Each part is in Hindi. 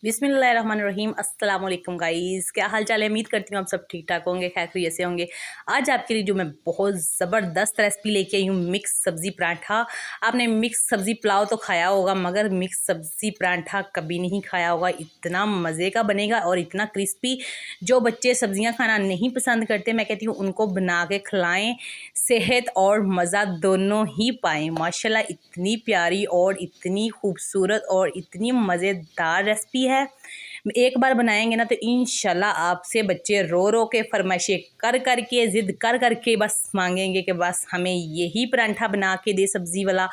बिस्मिल्लाहिर्रहमानिर्रहीम। अस्सलाम वालेकुम गाइस, क्या हाल चाल है। उम्मीद करती हूँ आप सब ठीक ठाक होंगे, खैर खैरियत से होंगे। आज आपके लिए जो मैं बहुत ज़बरदस्त रेसिपी लेके आई हूँ, मिक्स सब्ज़ी पराठा। आपने मिक्स सब्ज़ी पुलाव तो खाया होगा, मगर मिक्स सब्ज़ी पराठा कभी नहीं खाया होगा। इतना मज़े का बनेगा और इतना क्रिस्पी। जो बच्चे सब्ज़ियाँ खाना नहीं पसंद करते, मैं कहती हूँ उनको बना के खिलाएँ, सेहत और मज़ा दोनों ही पाएँ। माशाल्लाह इतनी प्यारी और इतनी खूबसूरत और इतनी मज़ेदार रेसिपी है। एक बार बनाएंगे ना तो इंशाल्लाह आपसे बच्चे रो रो के फरमाइशें कर कर के ज़िद कर कर के बस मांगेंगे कि बस हमें यही परांठा बना के दे, सब्ज़ी वाला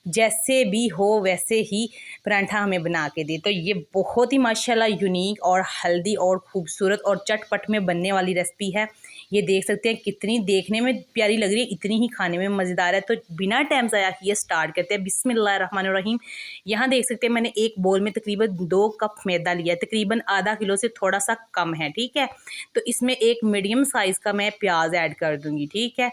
जैसे भी हो वैसे ही परांठा हमें बना के दे। तो ये बहुत ही माशाल्लाह यूनिक और हेल्दी और ख़ूबसूरत और चटपट में बनने वाली रेसिपी है। ये देख सकते हैं कितनी देखने में प्यारी लग रही है, इतनी ही खाने में मज़ेदार है। तो बिना टाइम ज़ाया किए स्टार्ट करते हैं। बिस्मिल्लाहिर्रहमानिर्रहीम। यहाँ देख सकते हैं मैंने एक बोल में तकरीबन 2 कप मैदा लिया है, तकरीबन आधा किलो से थोड़ा सा कम है, ठीक है। तो इसमें एक मीडियम साइज़ का मैं प्याज ऐड कर दूँगी, ठीक है।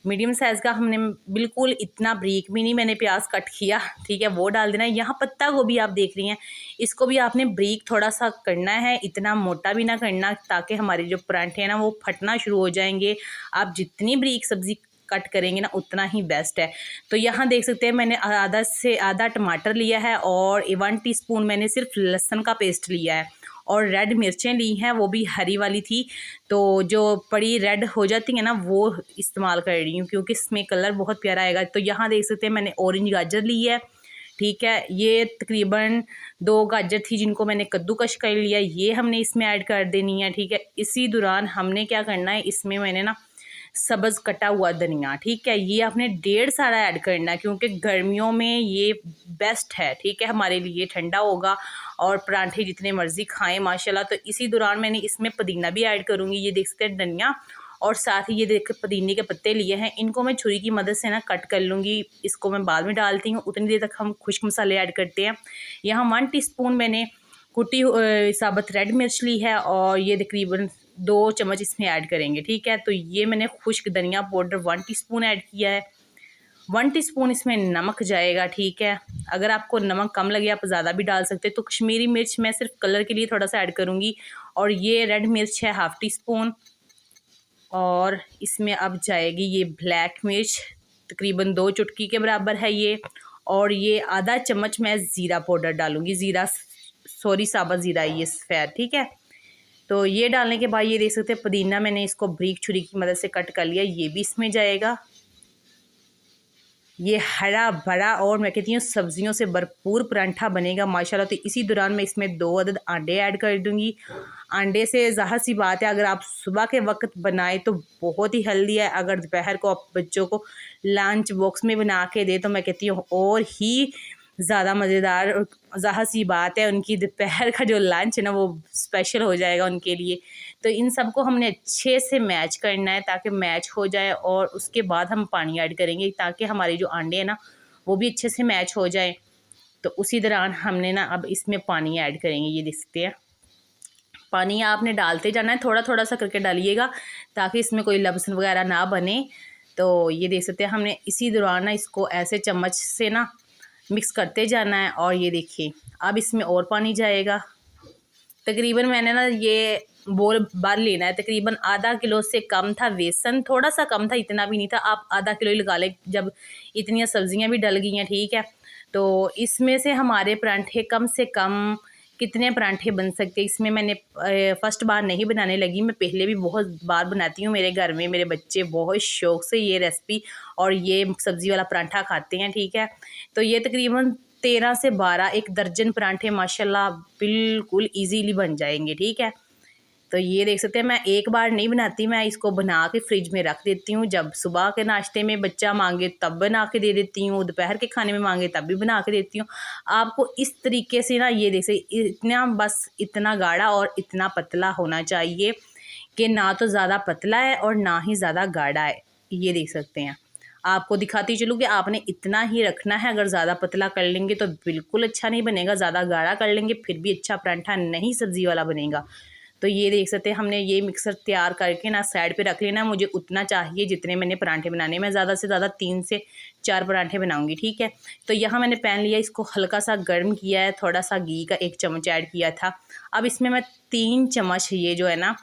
मीडियम साइज़ का हमने बिल्कुल इतना बारीक भी नहीं मैंने प्याज कट किया, ठीक है, वो डाल देना है। यहाँ पत्ता गोभी आप देख रही हैं, इसको भी आपने बारीक थोड़ा सा करना है, इतना मोटा भी ना करना ताकि हमारे जो परांठे हैं ना वो फटना शुरू हो जाएंगे। आप जितनी बारीक सब्ज़ी कट करेंगे ना उतना ही बेस्ट है। तो यहाँ देख सकते हैं मैंने आधा से आधा टमाटर लिया है और 1 टीस्पून मैंने सिर्फ लहसुन का पेस्ट लिया है और रेड मिर्चें ली हैं, वो भी हरी वाली थी। तो जो बड़ी रेड हो जाती है ना वो इस्तेमाल कर रही हूँ क्योंकि इसमें कलर बहुत प्यारा आएगा। तो यहाँ देख सकते हैं मैंने ऑरेंज गाजर ली है, ठीक है। ये तकरीबन 2 गाजर थी जिनको मैंने कद्दूकश कर लिया, ये हमने इसमें ऐड कर देनी है, ठीक है। इसी दौरान हमने क्या करना है, इसमें मैंने ना सब्ज़ कटा हुआ धनिया, ठीक है, ये आपने 1.5 सारा ऐड करना है क्योंकि गर्मियों में ये बेस्ट है, ठीक है, हमारे लिए ठंडा होगा और पराठे जितने मर्ज़ी खाएं माशाल्लाह। तो इसी दौरान मैंने इसमें पुदीना भी ऐड करूँगी, ये देख सकते हैं धनिया, और साथ ही ये देख पुदीने के पत्ते लिए हैं, इनको मैं छुरी की मदद से ना कट कर लूँगी। इसको मैं बाद में डालती हूँ, उतनी देर तक हम खुश्क मसाले ऐड करते हैं। यहाँ 1 टीस्पून मैंने कुटी साबुत रेड मिर्च ली है और ये तकरीबन 2 चम्मच इसमें ऐड करेंगे, ठीक है। तो ये मैंने खुश्क धनिया पाउडर 1 टीस्पून ऐड किया है। 1 टीस्पून इसमें नमक जाएगा, ठीक है। अगर आपको नमक कम लगे आप ज़्यादा भी डाल सकते हैं। तो कश्मीरी मिर्च मैं सिर्फ कलर के लिए थोड़ा सा ऐड करूँगी और ये रेड मिर्च है 1/2 टीस्पून और इसमें अब जाएगी ये ब्लैक मिर्च तकरीबन 2 चुटकी के बराबर है ये, और ये आधा चम्मच मैं ज़ीरा पाउडर डालूँगी, साबुत ज़ीरा ये सफ़ेद, ठीक है। तो ये डालने के बाद ये देख सकते हैं पुदीना मैंने इसको बारीक छुरी की मदद से कट कर लिया, ये भी इसमें जाएगा। ये हरा भरा और मैं कहती हूँ सब्जियों से भरपूर परांठा बनेगा माशाल्लाह। तो इसी दौरान मैं इसमें 2 अदद अंडे ऐड कर दूँगी। अंडे से ज़ाहिर सी बात है अगर आप सुबह के वक्त बनाए तो बहुत ही हेल्दी है, अगर दोपहर को आप बच्चों को लंच बॉक्स में बना के दे तो मैं कहती हूँ और ही ज़्यादा मज़ेदार। ज़ाहिर सी बात है उनकी दोपहर का जो लंच है ना वो स्पेशल हो जाएगा उनके लिए। तो इन सब को हमने अच्छे से मैच करना है ताकि मैच हो जाए और उसके बाद हम पानी ऐड करेंगे ताकि हमारे जो अंडे हैं ना वो भी अच्छे से मैच हो जाए। तो उसी दौरान हमने ना अब इसमें पानी ऐड करेंगे, ये देख सकते हैं पानी आपने डालते जाना है, थोड़ा थोड़ा सा करके डालिएगा ताकि इसमें कोई लम्स वगैरह ना बने। तो ये देख सकते हैं हमने इसी दौरान ना इसको ऐसे चम्मच से ना मिक्स करते जाना है और ये देखिए अब इसमें और पानी जाएगा। तकरीबन मैंने ना ये बोल भर लेना है, तकरीबन आधा किलो से कम था बेसन, थोड़ा सा कम था, इतना भी नहीं था, आप आधा किलो ही लगा लें जब इतनी सब्जियां भी डल गई हैं, ठीक है। तो इसमें से हमारे परांठे कम से कम कितने परांठे बन सकते हैं, इसमें मैंने फ़र्स्ट बार नहीं बनाने लगी, मैं पहले भी बहुत बार बनाती हूँ। मेरे घर में मेरे बच्चे बहुत शौक़ से ये रेसिपी और ये सब्ज़ी वाला परांठा खाते हैं, ठीक है। तो ये तकरीबन 13 से 12 एक दर्जन परांठे माशाल्लाह बिल्कुल इजीली बन जाएंगे, ठीक है। तो ये देख सकते हैं मैं एक बार नहीं बनाती, मैं इसको बना के फ्रिज में रख देती हूँ। जब सुबह के नाश्ते में बच्चा मांगे तब बना के दे देती हूँ, दोपहर के खाने में मांगे तब भी बना के देती हूँ। आपको इस तरीके से ना ये देख सकते इतना बस इतना गाढ़ा और इतना पतला होना चाहिए कि ना तो ज़्यादा पतला है और ना ही ज़्यादा गाढ़ा है। ये देख सकते हैं, आपको दिखाती चलूँ कि आपने इतना ही रखना है। अगर ज़्यादा पतला कर लेंगे तो बिल्कुल अच्छा नहीं बनेगा, ज़्यादा गाढ़ा कर लेंगे फिर भी अच्छा परांठा नहीं सब्ज़ी वाला बनेगा। तो ये देख सकते हैं हमने ये मिक्सर तैयार करके ना साइड पे रख लेना। मुझे उतना चाहिए जितने मैंने पराठे बनाने, मैं ज़्यादा से ज़्यादा 3 से 4 पराठे बनाऊंगी, ठीक है। तो यहाँ मैंने पैन लिया, इसको हल्का सा गर्म किया है, थोड़ा सा घी का 1 चम्मच ऐड किया था। अब इसमें मैं 3 चम्मच ये जो है ना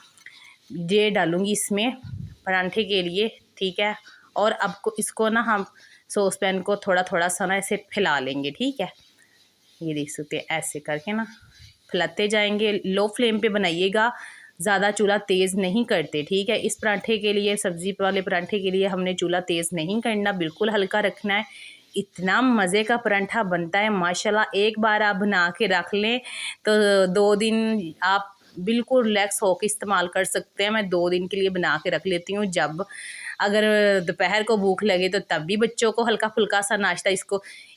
ये डालूँगी इसमें पराठे के लिए, ठीक है। और अब इसको ना हम सॉस पैन को थोड़ा थोड़ा सा ना ऐसे फैला लेंगे, ठीक है। ये देख सकते हैं ऐसे करके ना फैलाते जाएंगे। लो फ्लेम पे बनाइएगा, ज़्यादा चूल्हा तेज़ नहीं करते, ठीक है। इस पराठे के लिए, सब्ज़ी वाले पराठे के लिए हमने चूल्हा तेज़ नहीं करना, बिल्कुल हल्का रखना है। इतना मज़े का पराठा बनता है माशाल्लाह। एक बार आप बना के रख लें तो 2 दिन आप बिल्कुल रिलैक्स होकर इस्तेमाल कर सकते हैं। मैं 2 दिन के लिए बना के रख लेती हूँ, जब अगर दोपहर को भूख लगे तो तब भी बच्चों को हल्का फुल्का सा नाश्ता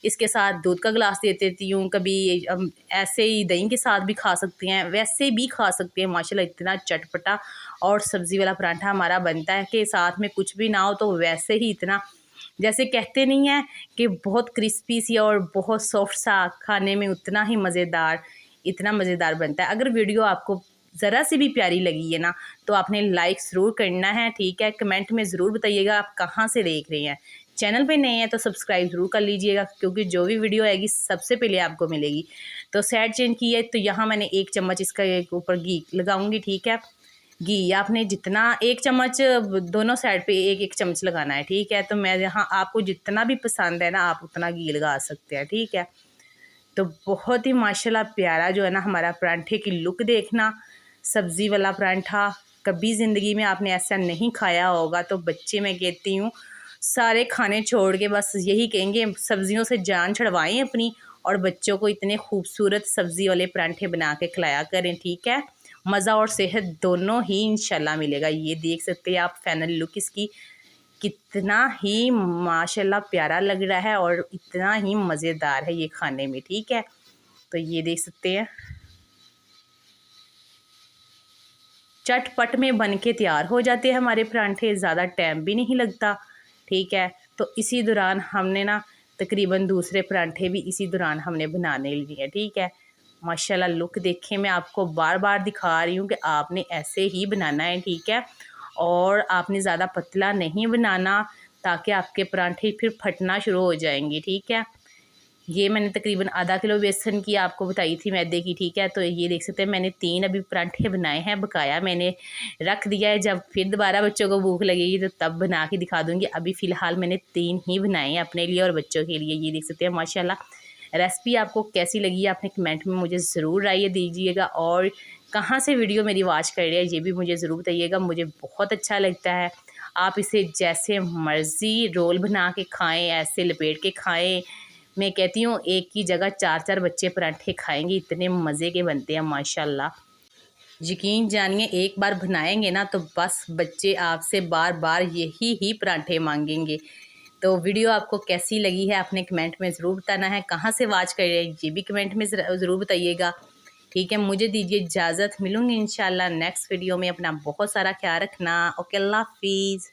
इसके साथ दूध का गिलास दे देती हूँ। कभी ऐसे ही दही के साथ भी खा सकती हैं, वैसे भी खा सकती हैं। माशाल्लाह इतना चटपटा और सब्ज़ी वाला पराठा हमारा बनता है कि साथ में कुछ भी ना हो तो वैसे ही इतना, जैसे कहते नहीं है कि बहुत क्रिस्पी सी और बहुत सॉफ्ट सा, खाने में उतना ही मज़ेदार, इतना मज़ेदार बनता है। अगर वीडियो आपको ज़रा सी भी प्यारी लगी है ना तो आपने लाइक ज़रूर करना है, ठीक है। कमेंट में ज़रूर बताइएगा आप कहाँ से देख रहे हैं। चैनल पे नए हैं तो सब्सक्राइब ज़रूर कर लीजिएगा, क्योंकि जो भी वीडियो आएगी सबसे पहले आपको मिलेगी। तो साइड चेंज की है तो यहाँ मैंने 1 चम्मच इसका ऊपर घी लगाऊंगी, ठीक है। घी आपने जितना 1 चम्मच दोनों साइड पे 1-1 चम्मच लगाना है, ठीक है। तो मैं यहाँ आपको जितना भी पसंद है ना आप उतना घी लगा सकते हैं, ठीक है। तो बहुत ही माशाल्लाह प्यारा जो है ना हमारा पराठे की लुक देखना। सब्ज़ी वाला पराठा कभी ज़िंदगी में आपने ऐसा नहीं खाया होगा। तो बच्चे, मैं कहती हूँ सारे खाने छोड़ के बस यही कहेंगे सब्ज़ियों से जान छुड़वाएं अपनी, और बच्चों को इतने खूबसूरत सब्ज़ी वाले पराठे बना के खिलाया करें, ठीक है। मज़ा और सेहत दोनों ही इंशाल्लाह मिलेगा। ये देख सकते हैं आप फाइनल लुक इसकी, कितना ही माशाल्लाह प्यारा लग रहा है और इतना ही मज़ेदार है ये खाने में, ठीक है। तो ये देख सकते हैं चटपट में बन के तैयार हो जाते हैं हमारे पराठे, ज़्यादा टाइम भी नहीं लगता, ठीक है। तो इसी दौरान हमने ना तकरीबन दूसरे पराठे भी इसी दौरान हमने बनाने लिए, ठीक है। माशाल्लाह लुक देखें, मैं आपको बार बार दिखा रही हूँ कि आपने ऐसे ही बनाना है, ठीक है। और आपने ज़्यादा पतला नहीं बनाना ताकि आपके पराठे फिर फटना शुरू हो जाएंगे, ठीक है। ये मैंने तकरीबन आधा किलो बेसन की आपको बताई थी, मैदे की, ठीक है। तो ये देख सकते हैं मैंने 3 अभी पराठे बनाए हैं, बकाया मैंने रख दिया है, जब फिर दोबारा बच्चों को भूख लगेगी तो तब बना के दिखा दूँगी। अभी फ़िलहाल मैंने 3 ही बनाए हैं अपने लिए और बच्चों के लिए। ये देख सकते हैं माशाल्लाह। रेसिपी आपको कैसी लगी आपने कमेंट में मुझे ज़रूर राय दीजिएगा, और कहाँ से वीडियो मेरी वॉच कर रहे हैं ये भी मुझे ज़रूर बताइएगा। मुझे बहुत अच्छा लगता है। आप इसे जैसे मर्ज़ी रोल बना के खाएँ, ऐसे लपेट के खाएँ। मैं कहती हूँ एक की जगह 4-4 बच्चे पराठे खाएंगे, इतने मज़े के बनते हैं माशाल्लाह। यकीन जानिए एक बार बनाएंगे ना तो बस बच्चे आपसे बार बार यही ही पराठे मांगेंगे। तो वीडियो आपको कैसी लगी है आपने कमेंट में ज़रूर बताना है। कहाँ से वॉच कर रहे हैं ये भी कमेंट में ज़रूर बताइएगा, ठीक है। मुझे दीजिए इजाज़त, मिलूँगी इंशाल्लाह नेक्स्ट वीडियो में। अपना बहुत सारा ख्याल रखना। ओके, अल्लाह हाफिज़।